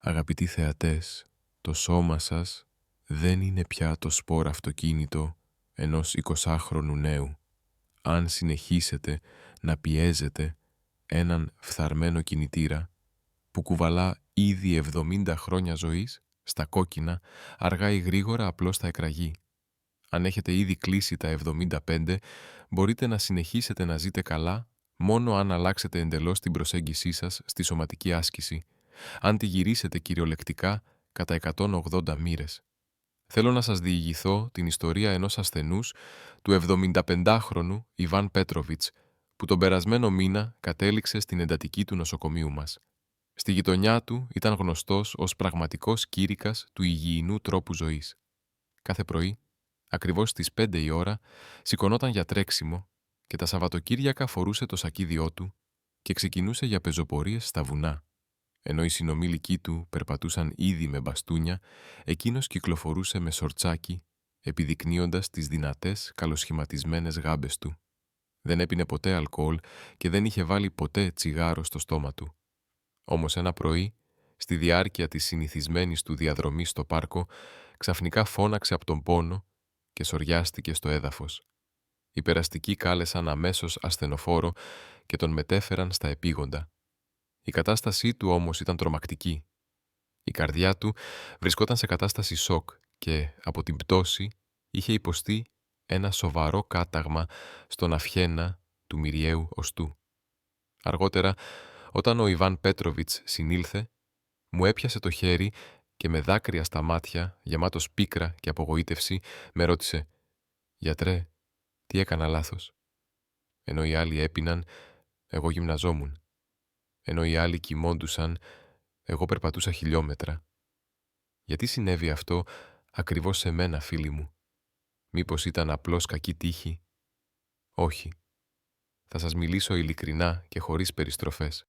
Αγαπητοί θεατές, το σώμα σας δεν είναι πια το σπορ αυτοκίνητο ενός 20χρονου νέου. Αν συνεχίσετε να πιέζετε έναν φθαρμένο κινητήρα που κουβαλά ήδη 70 χρόνια ζωής στα κόκκινα, αργά ή γρήγορα απλώς θα εκραγεί. Αν έχετε ήδη κλείσει τα 75, μπορείτε να συνεχίσετε να ζείτε καλά μόνο αν αλλάξετε εντελώς την προσέγγισή σας στη σωματική άσκηση, αν τη γυρίσετε κυριολεκτικά κατά 180 μοίρες. Θέλω να σας διηγηθώ την ιστορία ενός ασθενούς, του 75χρονου Ιβάν Πέτροβιτς, που τον περασμένο μήνα κατέληξε στην εντατική του νοσοκομείου μας. Στη γειτονιά του ήταν γνωστός ως πραγματικός κήρυκας του υγιεινού τρόπου ζωής. Κάθε πρωί, ακριβώς στις 5 η ώρα, σηκωνόταν για τρέξιμο και τα Σαββατοκύριακα φορούσε το σακίδιό του και ξεκινούσε για πεζοπορίες στα βουνά. Ενώ οι συνομήλικοί του περπατούσαν ήδη με μπαστούνια, εκείνος κυκλοφορούσε με σορτσάκι, επιδεικνύοντας τις δυνατές καλοσχηματισμένες γάμπες του. Δεν έπινε ποτέ αλκοόλ και δεν είχε βάλει ποτέ τσιγάρο στο στόμα του. Όμως ένα πρωί, στη διάρκεια της συνηθισμένης του διαδρομής στο πάρκο, ξαφνικά φώναξε από τον πόνο και σοριάστηκε στο έδαφος. Οι περαστικοί κάλεσαν αμέσως ασθενοφόρο και τον μετέφεραν στα επίγοντα. Η κατάστασή του όμως ήταν τρομακτική. Η καρδιά του βρισκόταν σε κατάσταση σοκ και από την πτώση είχε υποστεί ένα σοβαρό κάταγμα στον αυχένα του μυριαίου οστού. Αργότερα, όταν ο Ιβάν Πέτροβιτς συνήλθε, μου έπιασε το χέρι και με δάκρυα στα μάτια, γεμάτος πίκρα και απογοήτευση, με ρώτησε «Γιατρέ, τι έκανα λάθος?» Ενώ οι άλλοι έπιναν, εγώ γυμναζόμουν. Ενώ οι άλλοι κοιμόντουσαν, εγώ περπατούσα χιλιόμετρα. Γιατί συνέβη αυτό ακριβώς σε μένα, φίλοι μου? Μήπως ήταν απλώς κακή τύχη? Όχι. Θα σας μιλήσω ειλικρινά και χωρίς περιστροφές.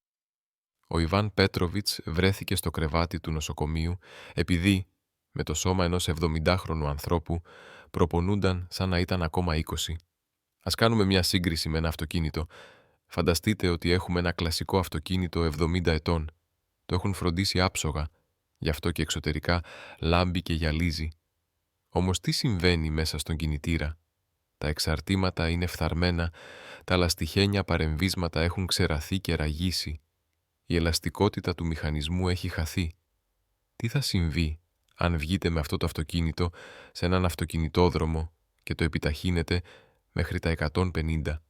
Ο Ιβάν Πέτροβιτς βρέθηκε στο κρεβάτι του νοσοκομείου επειδή, με το σώμα ενός 70χρονου ανθρώπου, προπονούνταν σαν να ήταν ακόμα 20. Ας κάνουμε μια σύγκριση με ένα αυτοκίνητο. Φανταστείτε ότι έχουμε ένα κλασικό αυτοκίνητο 70 ετών. Το έχουν φροντίσει άψογα, γι' αυτό και εξωτερικά λάμπει και γυαλίζει. Όμως τι συμβαίνει μέσα στον κινητήρα? Τα εξαρτήματα είναι φθαρμένα, τα λαστιχένια παρεμβίσματα έχουν ξεραθεί και ραγίσει. Η ελαστικότητα του μηχανισμού έχει χαθεί. Τι θα συμβεί αν βγείτε με αυτό το αυτοκίνητο σε έναν αυτοκινητόδρομο και το επιταχύνετε μέχρι τα 150?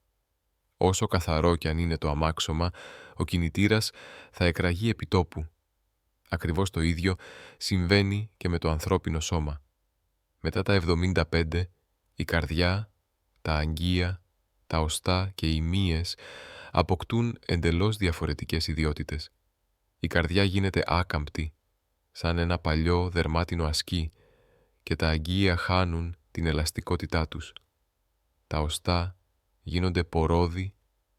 Όσο καθαρό κι αν είναι το αμάξωμα, ο κινητήρας θα εκραγεί επί τόπου. Ακριβώς το ίδιο συμβαίνει και με το ανθρώπινο σώμα. Μετά τα 75, η καρδιά, τα αγγεία, τα οστά και οι μύες αποκτούν εντελώς διαφορετικές ιδιότητες. Η καρδιά γίνεται άκαμπτη, σαν ένα παλιό δερμάτινο ασκί, και τα αγγεία χάνουν την ελαστικότητά τους. Τα οστά γίνονται πορώδη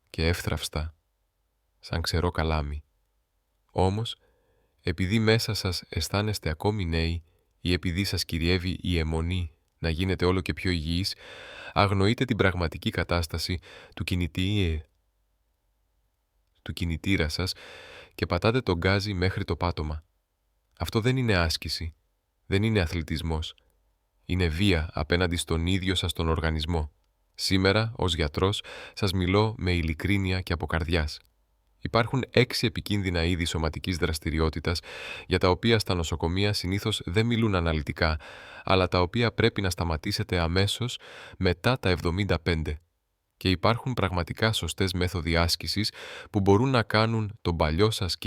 και εύθραυστα, σαν ξερό καλάμι. Όμως, επειδή μέσα σας αισθάνεστε ακόμη νέοι ή επειδή σας κυριεύει η αιμονή να γίνετε όλο και πιο υγιείς, αγνοείτε την πραγματική κατάσταση του κινητήρα σας και πατάτε τον γκάζι μέχρι το πάτωμα. Αυτό δεν είναι άσκηση, δεν είναι αθλητισμός. Είναι βία απέναντι στον ίδιο σας τον οργανισμό. Σήμερα, ως γιατρός, σας μιλώ με ειλικρίνεια και από καρδιάς. Υπάρχουν 6 επικίνδυνα είδη σωματικής δραστηριότητας, για τα οποία στα νοσοκομεία συνήθως δεν μιλούν αναλυτικά, αλλά τα οποία πρέπει να σταματήσετε αμέσως μετά τα 75. Και υπάρχουν πραγματικά σωστές μέθοδοι άσκησης που μπορούν να κάνουν τον παλιό σας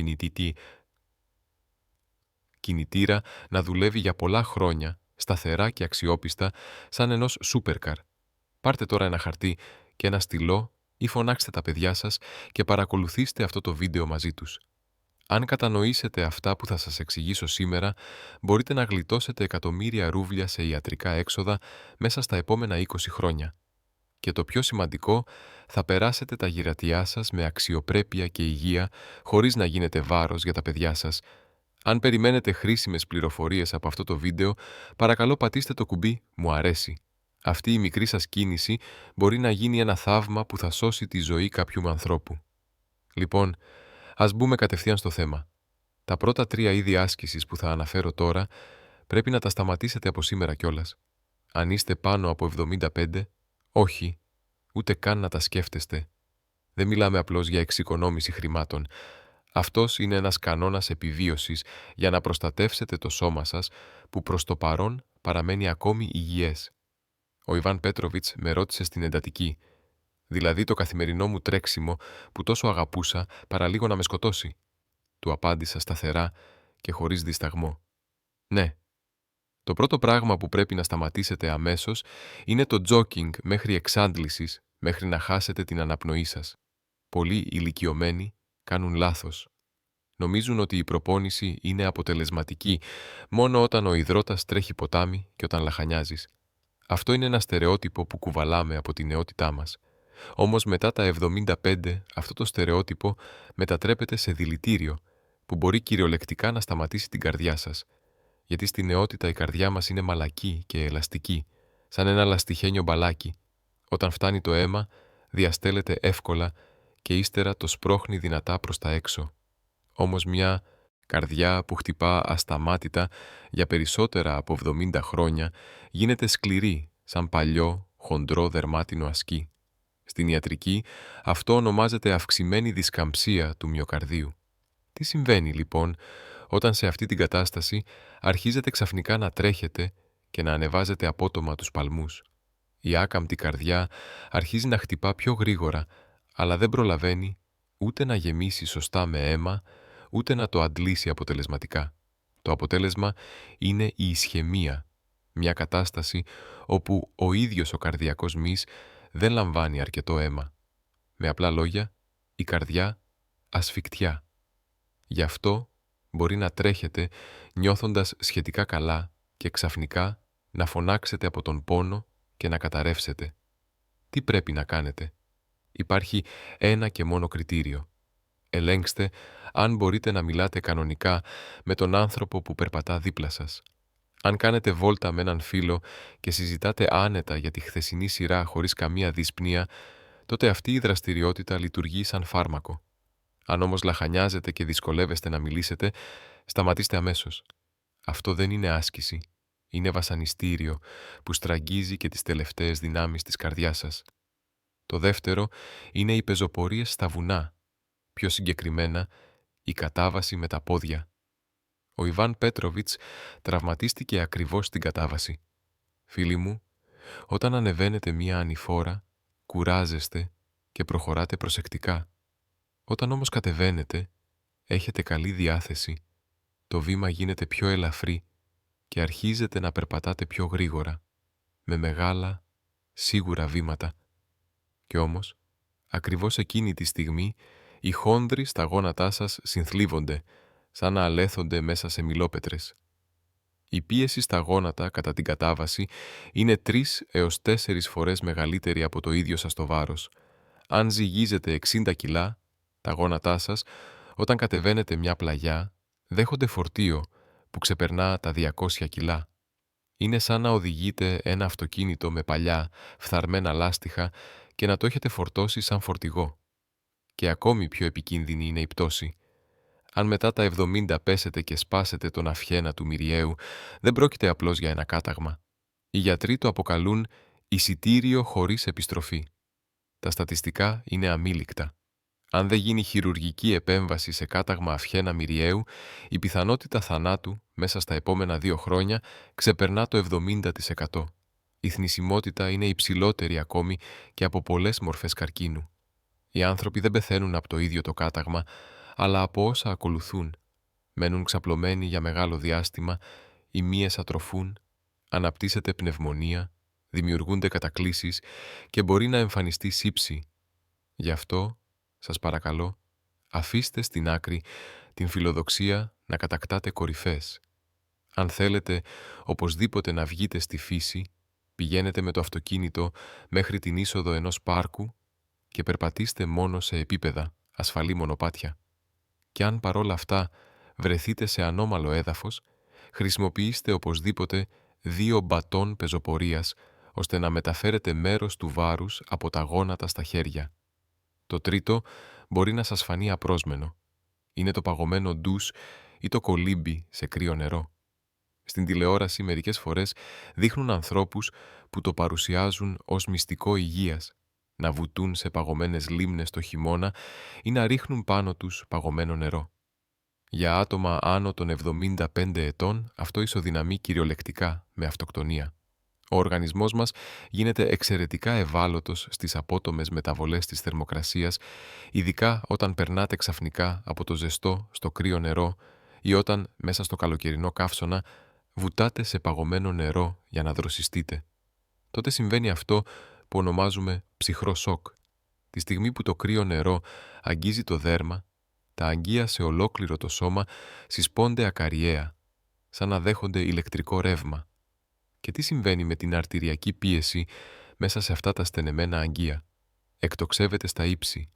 κινητήρα να δουλεύει για πολλά χρόνια, σταθερά και αξιόπιστα, σαν ενός σούπερκαρ. Πάρτε τώρα ένα χαρτί και ένα στυλό ή φωνάξτε τα παιδιά σας και παρακολουθήστε αυτό το βίντεο μαζί τους. Αν κατανοήσετε αυτά που θα σας εξηγήσω σήμερα, μπορείτε να γλιτώσετε εκατομμύρια ρούβλια σε ιατρικά έξοδα μέσα στα επόμενα 20 χρόνια. Και το πιο σημαντικό, θα περάσετε τα γυρατιά σας με αξιοπρέπεια και υγεία, χωρίς να γίνετε βάρος για τα παιδιά σας. Αν περιμένετε χρήσιμες πληροφορίες από αυτό το βίντεο, παρακαλώ πατήστε το κουμπί «Μου αρέσει». Αυτή η μικρή σας κίνηση μπορεί να γίνει ένα θαύμα που θα σώσει τη ζωή κάποιου ανθρώπου. Λοιπόν, ας μπούμε κατευθείαν στο θέμα. Τα πρώτα 3 είδη άσκησης που θα αναφέρω τώρα πρέπει να τα σταματήσετε από σήμερα κιόλας. Αν είστε πάνω από 75, όχι, ούτε καν να τα σκέφτεστε. Δεν μιλάμε απλώς για εξοικονόμηση χρημάτων. Αυτός είναι ένας κανόνας επιβίωσης για να προστατεύσετε το σώμα σας που προς το παρόν παραμένει ακόμη υγιές. Ο Ιβάν Πέτροβιτς με ρώτησε στην εντατική, δηλαδή το καθημερινό μου τρέξιμο που τόσο αγαπούσα παραλίγο να με σκοτώσει. Του απάντησα σταθερά και χωρίς δισταγμό. Ναι. Το πρώτο πράγμα που πρέπει να σταματήσετε αμέσως είναι το τζόκινγκ μέχρι εξάντλησης, μέχρι να χάσετε την αναπνοή σας. Πολλοί ηλικιωμένοι κάνουν λάθος. Νομίζουν ότι η προπόνηση είναι αποτελεσματική μόνο όταν ο υδρότας τρέχει ποτάμι και όταν λαχανιάζεις. Αυτό είναι ένα στερεότυπο που κουβαλάμε από τη νεότητά μας. Όμως μετά τα 75 αυτό το στερεότυπο μετατρέπεται σε δηλητήριο που μπορεί κυριολεκτικά να σταματήσει την καρδιά σας. Γιατί στη νεότητα η καρδιά μας είναι μαλακή και ελαστική, σαν ένα λαστιχένιο μπαλάκι. Όταν φτάνει το αίμα, διαστέλλεται εύκολα και ύστερα το σπρώχνει δυνατά προς τα έξω. Όμως μια καρδιά που χτυπά ασταμάτητα για περισσότερα από 70 χρόνια γίνεται σκληρή, σαν παλιό, χοντρό δερμάτινο ασκή. Στην ιατρική αυτό ονομάζεται αυξημένη δισκαμψία του μυοκαρδίου. Τι συμβαίνει λοιπόν όταν σε αυτή την κατάσταση αρχίζετε ξαφνικά να τρέχετε και να ανεβάζετε απότομα τους παλμούς? Η άκαμπτη καρδιά αρχίζει να χτυπά πιο γρήγορα, αλλά δεν προλαβαίνει ούτε να γεμίσει σωστά με αίμα, ούτε να το αντλήσει αποτελεσματικά. Το αποτέλεσμα είναι η ισχαιμία, μια κατάσταση όπου ο ίδιος ο καρδιακός μυς δεν λαμβάνει αρκετό αίμα. Με απλά λόγια, η καρδιά ασφικτιά. Γι' αυτό μπορεί να τρέχετε νιώθοντας σχετικά καλά και ξαφνικά να φωνάξετε από τον πόνο και να καταρρεύσετε. Τι πρέπει να κάνετε? Υπάρχει ένα και μόνο κριτήριο. Ελέγξτε αν μπορείτε να μιλάτε κανονικά με τον άνθρωπο που περπατά δίπλα σας. Αν κάνετε βόλτα με έναν φίλο και συζητάτε άνετα για τη χθεσινή σειρά χωρίς καμία δύσπνοια, τότε αυτή η δραστηριότητα λειτουργεί σαν φάρμακο. Αν όμως λαχανιάζετε και δυσκολεύεστε να μιλήσετε, σταματήστε αμέσως. Αυτό δεν είναι άσκηση. Είναι βασανιστήριο που στραγγίζει και τις τελευταίες δυνάμεις της καρδιάς σας. Το δεύτερο είναι οι πεζοπορίες στα βουνά. Πιο συγκεκριμένα, η κατάβαση με τα πόδια. Ο Ιβάν Πέτροβιτς τραυματίστηκε ακριβώς στην κατάβαση. Φίλοι μου, όταν ανεβαίνετε μία ανηφόρα, κουράζεστε και προχωράτε προσεκτικά. Όταν όμως κατεβαίνετε, έχετε καλή διάθεση, το βήμα γίνεται πιο ελαφρύ και αρχίζετε να περπατάτε πιο γρήγορα, με μεγάλα, σίγουρα βήματα. Κι όμως, ακριβώς εκείνη τη στιγμή, οι χόνδροι στα γόνατά σας συνθλίβονται, σαν να αλέθονται μέσα σε μιλόπετρες. Η πίεση στα γόνατα κατά την κατάβαση είναι 3 έως 4 φορές μεγαλύτερη από το ίδιο σας το βάρος. Αν ζυγίζετε 60 κιλά, τα γόνατά σας, όταν κατεβαίνετε μια πλαγιά, δέχονται φορτίο που ξεπερνά τα 200 κιλά. Είναι σαν να οδηγείτε ένα αυτοκίνητο με παλιά, φθαρμένα λάστιχα και να το έχετε φορτώσει σαν φορτηγό. Και ακόμη πιο επικίνδυνη είναι η πτώση. Αν μετά τα 70 πέσετε και σπάσετε τον αυχένα του μυριαίου, δεν πρόκειται απλώς για ένα κάταγμα. Οι γιατροί το αποκαλούν εισιτήριο χωρίς επιστροφή. Τα στατιστικά είναι αμίλικτα. Αν δεν γίνει χειρουργική επέμβαση σε κάταγμα αυχένα μυριαίου, η πιθανότητα θανάτου μέσα στα επόμενα 2 χρόνια ξεπερνά το 70%. Η θνησιμότητα είναι υψηλότερη ακόμη και από πολλές μορφές καρκίνου. Οι άνθρωποι δεν πεθαίνουν από το ίδιο το κάταγμα, αλλά από όσα ακολουθούν. Μένουν ξαπλωμένοι για μεγάλο διάστημα, οι μύες ατροφούν, αναπτύσσεται πνευμονία, δημιουργούνται κατακλήσεις και μπορεί να εμφανιστεί σύψη. Γι' αυτό, σας παρακαλώ, αφήστε στην άκρη την φιλοδοξία να κατακτάτε κορυφές. Αν θέλετε οπωσδήποτε να βγείτε στη φύση, πηγαίνετε με το αυτοκίνητο μέχρι την είσοδο ενός πάρκου και περπατήστε μόνο σε επίπεδα, ασφαλή μονοπάτια. Και αν παρόλα αυτά βρεθείτε σε ανώμαλο έδαφος, χρησιμοποιήστε οπωσδήποτε 2 μπατόν πεζοπορίας, ώστε να μεταφέρετε μέρος του βάρους από τα γόνατα στα χέρια. Το τρίτο μπορεί να σας φανεί απρόσμενο. Είναι το παγωμένο ντους ή το κολύμπι σε κρύο νερό. Στην τηλεόραση μερικές φορές δείχνουν ανθρώπους που το παρουσιάζουν ως μυστικό υγείας, να βουτούν σε παγωμένες λίμνες το χειμώνα ή να ρίχνουν πάνω τους παγωμένο νερό. Για άτομα άνω των 75 ετών αυτό ισοδυναμεί κυριολεκτικά με αυτοκτονία. Ο οργανισμός μας γίνεται εξαιρετικά ευάλωτος στις απότομες μεταβολές της θερμοκρασίας, ειδικά όταν περνάτε ξαφνικά από το ζεστό στο κρύο νερό ή όταν μέσα στο καλοκαιρινό καύσωνα βουτάτε σε παγωμένο νερό για να δροσιστείτε. Τότε συμβαίνει αυτό που ονομάζουμε ψυχρό σοκ. Τη στιγμή που το κρύο νερό αγγίζει το δέρμα, τα αγγεία σε ολόκληρο το σώμα συσπώνται ακαριέα, σαν να δέχονται ηλεκτρικό ρεύμα. Και τι συμβαίνει με την αρτηριακή πίεση μέσα σε αυτά τα στενεμένα αγγεία? Εκτοξεύεται στα ύψη.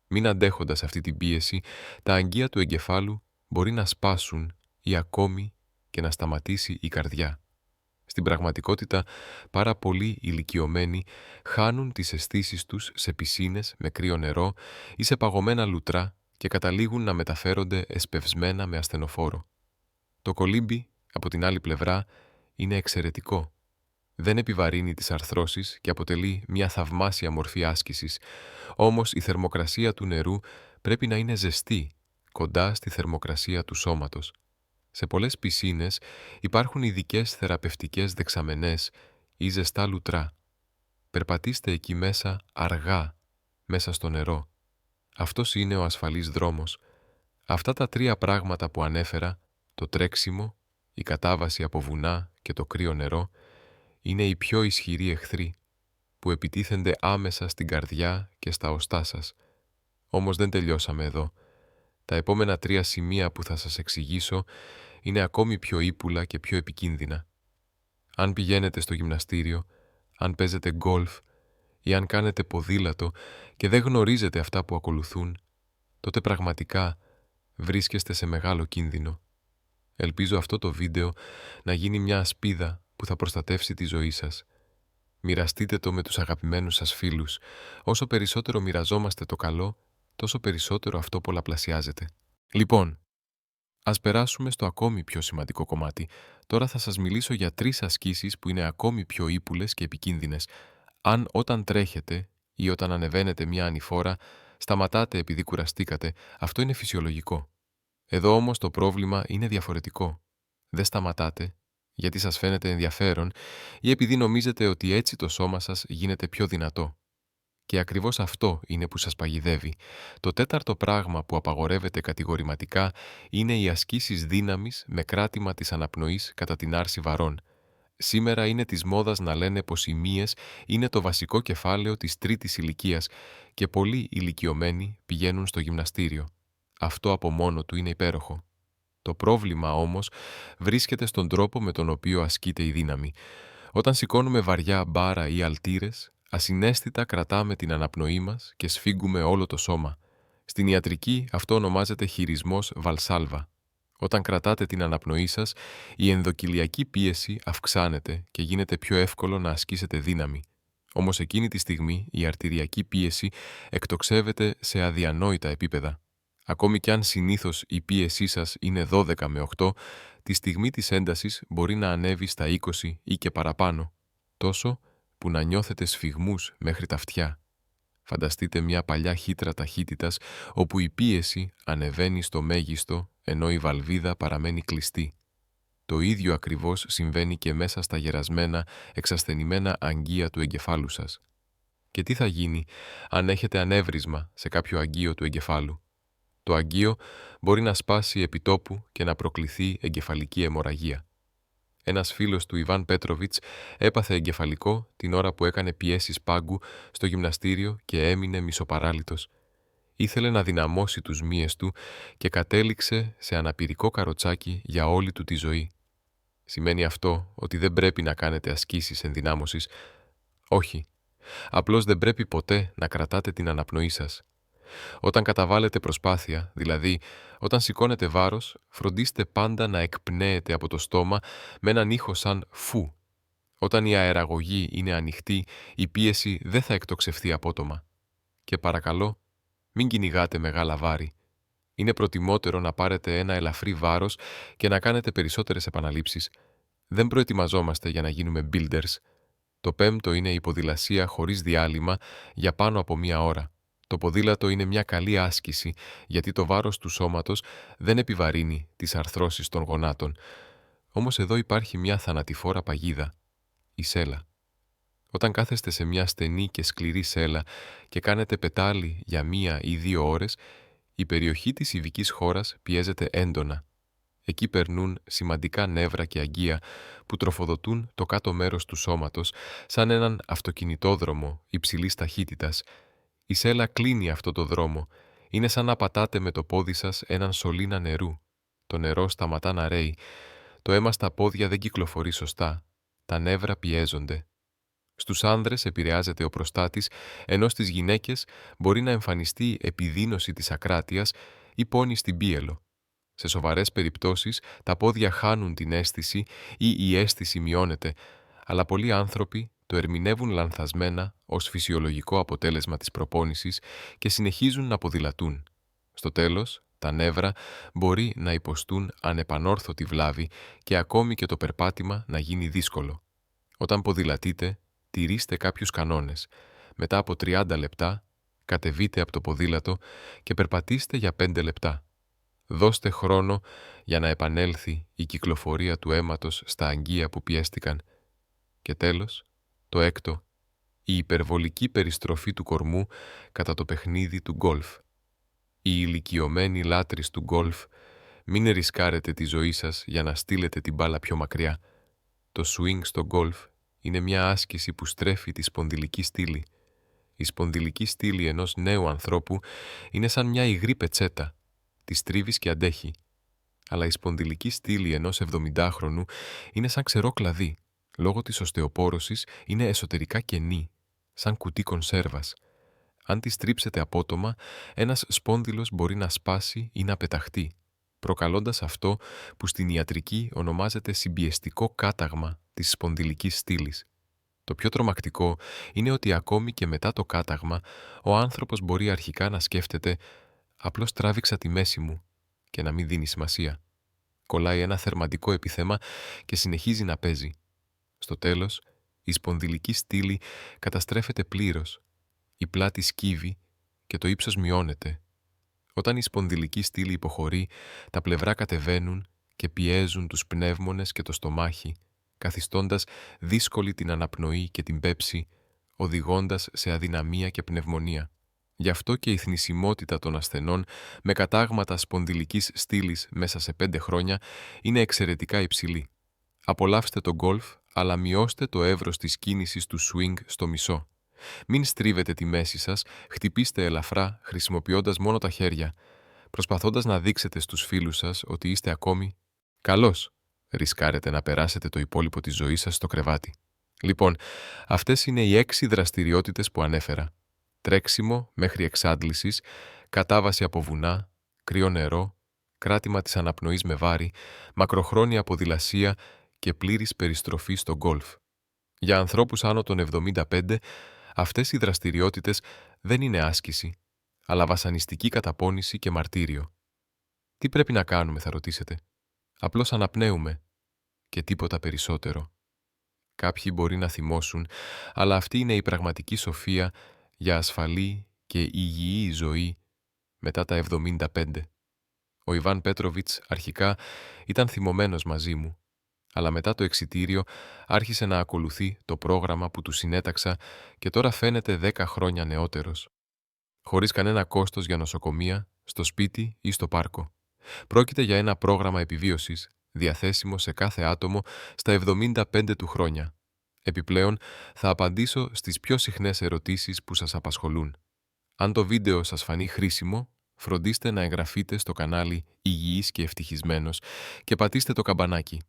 Μην αντέχοντας αυτή την πίεση, τα αγγεία του εγκεφάλου μπορεί να σπάσουν ή ακόμη και να σταματήσει η καρδιά. Στην πραγματικότητα, πάρα πολλοί ηλικιωμένοι χάνουν τις αισθήσεις τους σε πισίνες με κρύο νερό ή σε παγωμένα λουτρά και καταλήγουν να μεταφέρονται εσπευσμένα με ασθενοφόρο. Το κολύμπι, από την άλλη πλευρά, είναι εξαιρετικό. Δεν επιβαρύνει τις αρθρώσεις και αποτελεί μια θαυμάσια μορφή άσκησης, όμως η θερμοκρασία του νερού πρέπει να είναι ζεστή, κοντά στη θερμοκρασία του σώματος. Σε πολλές πισίνες υπάρχουν ειδικές θεραπευτικές δεξαμενές ή ζεστά λουτρά. Περπατήστε εκεί μέσα αργά, μέσα στο νερό. Αυτός είναι ο ασφαλής δρόμος. Αυτά τα τρία πράγματα που ανέφερα, το τρέξιμο, η κατάβαση από βουνά και το κρύο νερό, είναι οι πιο ισχυροί εχθροί που επιτίθενται άμεσα στην καρδιά και στα οστά σας. Όμως δεν τελειώσαμε εδώ. Τα επόμενα 3 σημεία που θα σας εξηγήσω είναι ακόμη πιο ύπουλα και πιο επικίνδυνα. Αν πηγαίνετε στο γυμναστήριο, αν παίζετε γκολφ ή αν κάνετε ποδήλατο και δεν γνωρίζετε αυτά που ακολουθούν, τότε πραγματικά βρίσκεστε σε μεγάλο κίνδυνο. Ελπίζω αυτό το βίντεο να γίνει μια ασπίδα που θα προστατεύσει τη ζωή σας. Μοιραστείτε το με τους αγαπημένους σας φίλους. Όσο περισσότερο μοιραζόμαστε το καλό, τόσο περισσότερο αυτό πολλαπλασιάζεται. Λοιπόν, ας περάσουμε στο ακόμη πιο σημαντικό κομμάτι. Τώρα θα σας μιλήσω για 3 ασκήσεις που είναι ακόμη πιο ύπουλες και επικίνδυνες. Αν όταν τρέχετε ή όταν ανεβαίνετε μια ανηφόρα, σταματάτε επειδή κουραστήκατε, αυτό είναι φυσιολογικό. Εδώ όμως το πρόβλημα είναι διαφορετικό. Δεν σταματάτε γιατί σας φαίνεται ενδιαφέρον ή επειδή νομίζετε ότι έτσι το σώμα σας γίνεται πιο δυνατό. Και ακριβώς αυτό είναι που σας παγιδεύει. Το 4ο πράγμα που απαγορεύεται κατηγορηματικά είναι οι ασκήσεις δύναμης με κράτημα της αναπνοής κατά την άρση βαρών. Σήμερα είναι της μόδας να λένε πως οι μύες είναι το βασικό κεφάλαιο της τρίτης ηλικίας και πολλοί ηλικιωμένοι πηγαίνουν στο γυμναστήριο. Αυτό από μόνο του είναι υπέροχο. Το πρόβλημα όμως βρίσκεται στον τρόπο με τον οποίο ασκείται η δύναμη. Όταν σηκώνουμε βαριά μπάρα ή αλτήρες, ασυναίσθητα κρατάμε την αναπνοή μας και σφίγγουμε όλο το σώμα. Στην ιατρική αυτό ονομάζεται χειρισμός Βαλσάλβα. Όταν κρατάτε την αναπνοή σας, η ενδοκυλιακή πίεση αυξάνεται και γίνεται πιο εύκολο να ασκήσετε δύναμη. Όμως εκείνη τη στιγμή η αρτηριακή πίεση εκτοξεύεται σε αδιανόητα επίπεδα. Ακόμη κι αν συνήθως η πίεσή σας είναι 12 με 8, τη στιγμή της έντασης μπορεί να ανέβει στα 20 ή και παραπάνω, τόσο που να νιώθετε σφυγμούς μέχρι τα αυτιά. Φανταστείτε μια παλιά χύτρα ταχύτητας όπου η πίεση ανεβαίνει στο μέγιστο ενώ η βαλβίδα παραμένει κλειστή. Το ίδιο ακριβώς συμβαίνει και μέσα στα γερασμένα, εξασθενημένα αγγεία του εγκεφάλου σας. Και τι θα γίνει αν έχετε ανέβρισμα σε κάποιο αγγείο του εγκεφάλου? Το αγγείο μπορεί να σπάσει επιτόπου και να προκληθεί εγκεφαλική αιμορραγία. Ένας φίλος του Ιβάν Πέτροβιτς έπαθε εγκεφαλικό την ώρα που έκανε πιέσεις πάγκου στο γυμναστήριο και έμεινε μισοπαράλυτος. Ήθελε να δυναμώσει τους μύες του και κατέληξε σε αναπηρικό καροτσάκι για όλη του τη ζωή. Σημαίνει αυτό ότι δεν πρέπει να κάνετε ασκήσεις ενδυνάμωσης? Όχι. Απλώς δεν πρέπει ποτέ να κρατάτε την αναπνοή σας. Όταν καταβάλλετε προσπάθεια, δηλαδή όταν σηκώνετε βάρος, φροντίστε πάντα να εκπνέετε από το στόμα με έναν ήχο σαν φου. Όταν η αεραγωγή είναι ανοιχτή, η πίεση δεν θα εκτοξευθεί απότομα. Και παρακαλώ, μην κυνηγάτε μεγάλα βάρη. Είναι προτιμότερο να πάρετε ένα ελαφρύ βάρος και να κάνετε περισσότερες επαναλήψεις. Δεν προετοιμαζόμαστε για να γίνουμε builders. Το πέμπτο είναι η ποδηλασία χωρίς διάλειμμα για πάνω από 1 ώρα. Το ποδήλατο είναι μια καλή άσκηση γιατί το βάρος του σώματος δεν επιβαρύνει τις αρθρώσεις των γονάτων. Όμως εδώ υπάρχει μια θανατηφόρα παγίδα, η σέλα. Όταν κάθεστε σε μια στενή και σκληρή σέλα και κάνετε πετάλι για 1 ή 2 ώρες, η περιοχή της ιβικής χώρας πιέζεται έντονα. Εκεί περνούν σημαντικά νεύρα και αγκία που τροφοδοτούν το κάτω μέρος του σώματος σαν έναν αυτοκινητόδρομο υψηλής ταχύτητας. Η σέλα κλείνει αυτό το δρόμο. Είναι σαν να πατάτε με το πόδι σας έναν σωλήνα νερού. Το νερό σταματά να ρέει. Το αίμα στα πόδια δεν κυκλοφορεί σωστά. Τα νεύρα πιέζονται. Στους άνδρες επηρεάζεται ο προστάτης, ενώ στις γυναίκες μπορεί να εμφανιστεί επιδείνωση της ακράτειας ή πόνη στην πίελο. Σε σοβαρές περιπτώσεις, τα πόδια χάνουν την αίσθηση ή η αίσθηση μειώνεται, αλλά πολλοί άνθρωποι το ερμηνεύουν λανθασμένα ως φυσιολογικό αποτέλεσμα της προπόνησης και συνεχίζουν να ποδηλατούν. Στο τέλος, τα νεύρα μπορεί να υποστούν ανεπανόρθωτη βλάβη και ακόμη και το περπάτημα να γίνει δύσκολο. Όταν ποδηλατείτε, τηρήστε κάποιους κανόνες. Μετά από 30 λεπτά, κατεβείτε από το ποδήλατο και περπατήστε για 5 λεπτά. Δώστε χρόνο για να επανέλθει η κυκλοφορία του αίματος στα αγγεία που πιέστηκαν. Και τέλος, το έκτο, η υπερβολική περιστροφή του κορμού κατά το παιχνίδι του γκολφ. Οι ηλικιωμένοι λάτρεις του γκολφ, μην ρισκάρετε τη ζωή σας για να στείλετε την μπάλα πιο μακριά. Το swing στο γκολφ είναι μια άσκηση που στρέφει τη σπονδυλική στήλη. Η σπονδυλική στήλη ενός νέου ανθρώπου είναι σαν μια υγρή πετσέτα. Τη στρίβεις και αντέχει. Αλλά η σπονδυλική στήλη ενός 70χρονου είναι σαν ξερό κλαδί. Λόγω της οστεοπόρωσης είναι εσωτερικά κενή, σαν κουτί κονσέρβας. Αν τη στρίψετε απότομα, ένας σπόνδυλος μπορεί να σπάσει ή να πεταχτεί, προκαλώντας αυτό που στην ιατρική ονομάζεται συμπιεστικό κάταγμα της σπονδυλικής στήλης. Το πιο τρομακτικό είναι ότι ακόμη και μετά το κάταγμα, ο άνθρωπος μπορεί αρχικά να σκέφτεται «απλώς τράβηξα τη μέση μου» και να μην δίνει σημασία. Κολλάει ένα θερμαντικό επιθέμα και συνεχίζει να παίζει. Στο τέλος, η σπονδυλική στήλη καταστρέφεται πλήρως. Η πλάτη σκύβει και το ύψος μειώνεται. Όταν η σπονδυλική στήλη υποχωρεί, τα πλευρά κατεβαίνουν και πιέζουν τους πνεύμονες και το στομάχι, καθιστώντας δύσκολη την αναπνοή και την πέψη, οδηγώντας σε αδυναμία και πνευμονία. Γι' αυτό και η θνησιμότητα των ασθενών με κατάγματα σπονδυλικής στήλης μέσα σε 5 χρόνια είναι εξαιρετικά υψηλή. Απολαύστε το γκολφ, αλλά μειώστε το εύρος της κίνησης του swing στο μισό. Μην στρίβετε τη μέση σας, χτυπήστε ελαφρά χρησιμοποιώντας μόνο τα χέρια, προσπαθώντας να δείξετε στους φίλους σας ότι είστε ακόμη καλός. Ρισκάρετε να περάσετε το υπόλοιπο της ζωής σας στο κρεβάτι. Λοιπόν, αυτές είναι οι 6 δραστηριότητες που ανέφερα. Τρέξιμο μέχρι εξάντλησης, κατάβαση από βουνά, κρύο νερό, κράτημα της αναπνοής με βάρη, μακροχρόνια ποδηλασία και πλήρης περιστροφή στο γκολφ. Για ανθρώπους άνω των 75, αυτές οι δραστηριότητες δεν είναι άσκηση, αλλά βασανιστική καταπώνηση και μαρτύριο. Τι πρέπει να κάνουμε, θα ρωτήσετε. Απλώς αναπνέουμε και τίποτα περισσότερο. Κάποιοι μπορεί να θυμώσουν, αλλά αυτή είναι η πραγματική σοφία για ασφαλή και υγιή ζωή μετά τα 75. Ο Ιβάν Πέτροβιτς αρχικά ήταν θυμωμένος μαζί μου, αλλά μετά το εξιτήριο άρχισε να ακολουθεί το πρόγραμμα που του συνέταξα και τώρα φαίνεται 10 χρόνια νεότερος. Χωρίς κανένα κόστος για νοσοκομεία, στο σπίτι ή στο πάρκο. Πρόκειται για ένα πρόγραμμα επιβίωσης, διαθέσιμο σε κάθε άτομο στα 75 του χρόνια. Επιπλέον, θα απαντήσω στις πιο συχνές ερωτήσεις που σας απασχολούν. Αν το βίντεο σας φανεί χρήσιμο, φροντίστε να εγγραφείτε στο κανάλι Υγιής και Ευτυχισμένος και πατήστε το καμπανάκι.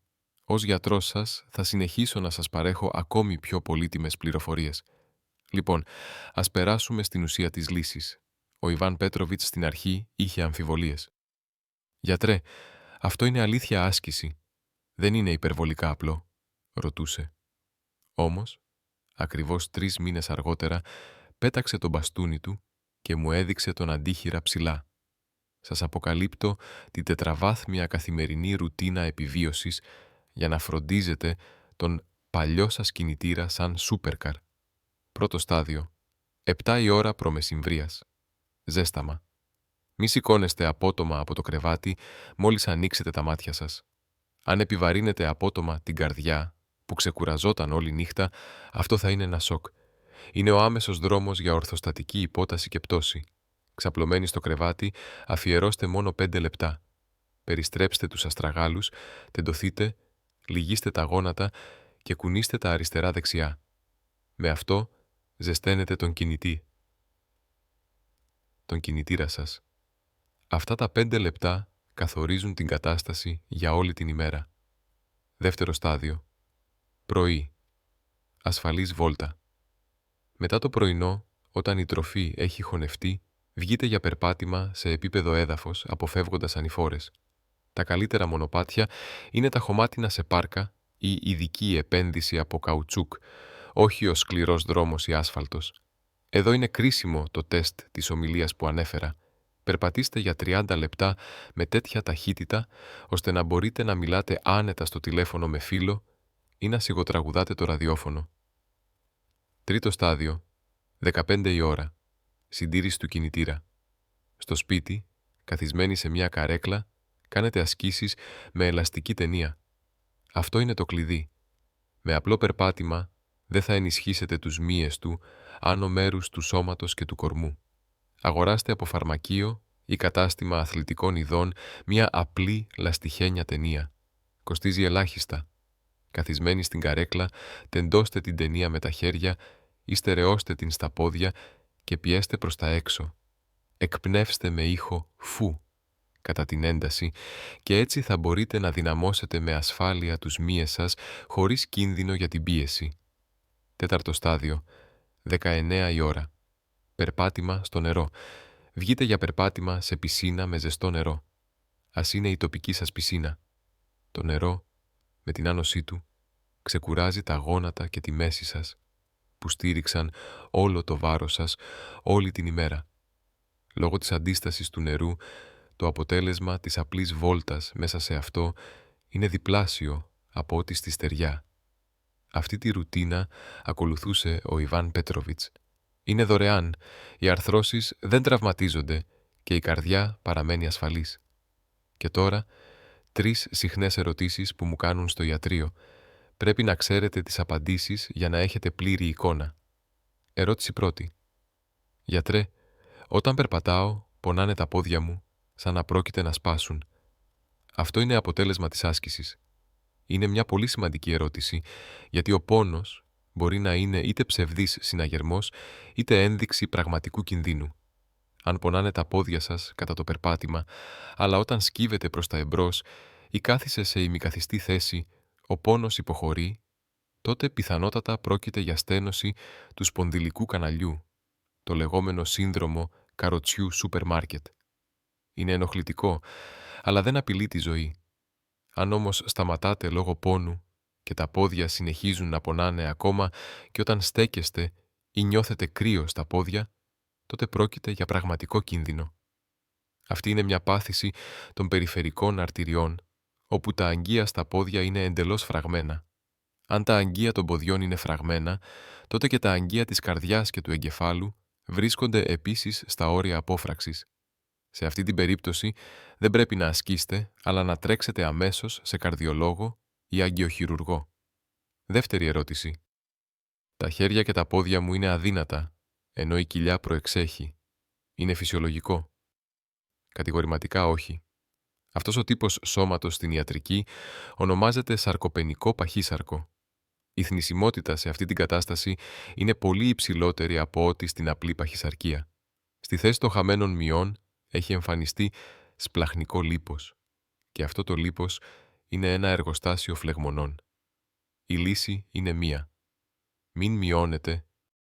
Ως γιατρός σας, θα συνεχίσω να σας παρέχω ακόμη πιο πολύτιμες πληροφορίες. Λοιπόν, ας περάσουμε στην ουσία της λύσης. Ο Ιβάν Πέτροβιτς στην αρχή είχε αμφιβολίες. «Γιατρέ, αυτό είναι αλήθεια άσκηση. Δεν είναι υπερβολικά απλό», ρωτούσε. Όμως, ακριβώς 3 μήνες αργότερα, πέταξε το μπαστούνι του και μου έδειξε τον αντίχειρα ψηλά. σας αποκαλύπτω την τετραβάθμια καθημερινή ρουτίνα επιβίωσης για να φροντίζετε τον παλιό σας κινητήρα σαν σούπερκαρ. Πρώτο στάδιο. 7 η ώρα προμεσημβρίας. Ζέσταμα. Μη σηκώνεστε απότομα από το κρεβάτι μόλις ανοίξετε τα μάτια σας. Αν επιβαρύνετε απότομα την καρδιά που ξεκουραζόταν όλη νύχτα, αυτό θα είναι ένα σοκ. Είναι ο άμεσος δρόμος για ορθοστατική υπόταση και πτώση. Ξαπλωμένοι στο κρεβάτι, αφιερώστε μόνο 5 λεπτά. Περιστρέψτε τους αστραγάλους, τεντωθείτε, λυγίστε τα γόνατα και κουνήστε τα αριστερά-δεξιά. Με αυτό ζεσταίνετε τον κινητήρα σας. Αυτά τα 5 λεπτά καθορίζουν την κατάσταση για όλη την ημέρα. Δεύτερο στάδιο. Πρωί. Ασφαλής βόλτα. Μετά το πρωινό, όταν η τροφή έχει χωνευτεί, βγείτε για περπάτημα σε επίπεδο έδαφος, αποφεύγοντας ανηφόρες. Τα καλύτερα μονοπάτια είναι τα χωμάτινα σε πάρκα ή ειδική επένδυση από καουτσούκ, όχι ο σκληρός δρόμος ή άσφαλτος. Εδώ είναι κρίσιμο το τεστ της ομιλίας που ανέφερα. Περπατήστε για 30 λεπτά με τέτοια ταχύτητα, ώστε να μπορείτε να μιλάτε άνετα στο τηλέφωνο με φίλο ή να σιγοτραγουδάτε το ραδιόφωνο. Τρίτο στάδιο. 15 η ώρα. Συντήρηση του κινητήρα. Στο σπίτι, καθισμένοι σε μια καρέκλα, κάνετε ασκήσεις με ελαστική ταινία. Αυτό είναι το κλειδί. Με απλό περπάτημα δεν θα ενισχύσετε τους μύες του άνω μέρους του σώματος και του κορμού. Αγοράστε από φαρμακείο ή κατάστημα αθλητικών ειδών μια απλή λαστιχένια ταινία. Κοστίζει ελάχιστα. Καθισμένοι στην καρέκλα, τεντώστε την ταινία με τα χέρια ή στερεώστε την στα πόδια και πιέστε προς τα έξω. Εκπνεύστε με ήχο φου κατά την ένταση και έτσι θα μπορείτε να δυναμώσετε με ασφάλεια τους μύες σας χωρίς κίνδυνο για την πίεση. Τέταρτο στάδιο. 19 η ώρα. Περπάτημα στο νερό. Βγείτε για περπάτημα σε πισίνα με ζεστό νερό. Ας είναι η τοπική σας πισίνα. Το νερό, με την άνοσή του, ξεκουράζει τα γόνατα και τη μέση σας, που στήριξαν όλο το βάρος σας όλη την ημέρα. Λόγω της αντίστασης του νερού, το αποτέλεσμα της απλής βόλτας μέσα σε αυτό είναι διπλάσιο από ό,τι στη στεριά. Αυτή τη ρουτίνα ακολουθούσε ο Ιβάν Πέτροβιτς. Είναι δωρεάν, οι αρθρώσεις δεν τραυματίζονται και η καρδιά παραμένει ασφαλής. Και τώρα, 3 συχνές ερωτήσεις που μου κάνουν στο ιατρείο. Πρέπει να ξέρετε τις απαντήσεις για να έχετε πλήρη εικόνα. Ερώτηση πρώτη. Γιατρέ, όταν περπατάω, πονάνε τα πόδια μου, σαν να πρόκειται να σπάσουν. Αυτό είναι αποτέλεσμα της άσκησης. Είναι μια πολύ σημαντική ερώτηση, γιατί ο πόνος μπορεί να είναι είτε ψευδής συναγερμός, είτε ένδειξη πραγματικού κινδύνου. Αν πονάνε τα πόδια σας κατά το περπάτημα, αλλά όταν σκύβετε προς τα εμπρός ή κάθισε σε ημικαθιστή θέση, ο πόνος υποχωρεί, τότε πιθανότατα πρόκειται για στένωση του σπονδυλικού καναλιού, το λεγόμενο σύνδρομο καροτσιού σούπερ μάρκετ. Είναι ενοχλητικό, αλλά δεν απειλεί τη ζωή. Αν όμως σταματάτε λόγω πόνου και τα πόδια συνεχίζουν να πονάνε ακόμα και όταν στέκεστε ή νιώθετε κρύο στα πόδια, τότε πρόκειται για πραγματικό κίνδυνο. Αυτή είναι μια πάθηση των περιφερικών αρτηριών, όπου τα αγγεία στα πόδια είναι εντελώς φραγμένα. Αν τα αγγεία των ποδιών είναι φραγμένα, τότε και τα αγγεία της καρδιάς και του εγκεφάλου βρίσκονται επίσης στα όρια απόφραξης. Σε αυτή την περίπτωση δεν πρέπει να ασκήσετε, αλλά να τρέξετε αμέσως σε καρδιολόγο ή αγγειοχειρουργό. Δεύτερη ερώτηση. Τα χέρια και τα πόδια μου είναι αδύνατα, ενώ η κοιλιά προεξέχει. Είναι φυσιολογικό? Κατηγορηματικά όχι. Αυτός ο τύπος σώματος στην ιατρική ονομάζεται σαρκοπενικό παχύσαρκο. Η θνησιμότητα σε αυτή την κατάσταση είναι πολύ υψηλότερη από ό,τι στην απλή παχυσαρκία. Στη θέση των χαμένων μειών έχει εμφανιστεί σπλαχνικό λίπος. Και αυτό το λίπος είναι ένα εργοστάσιο φλεγμονών. Η λύση είναι μία. Μην μειώνετε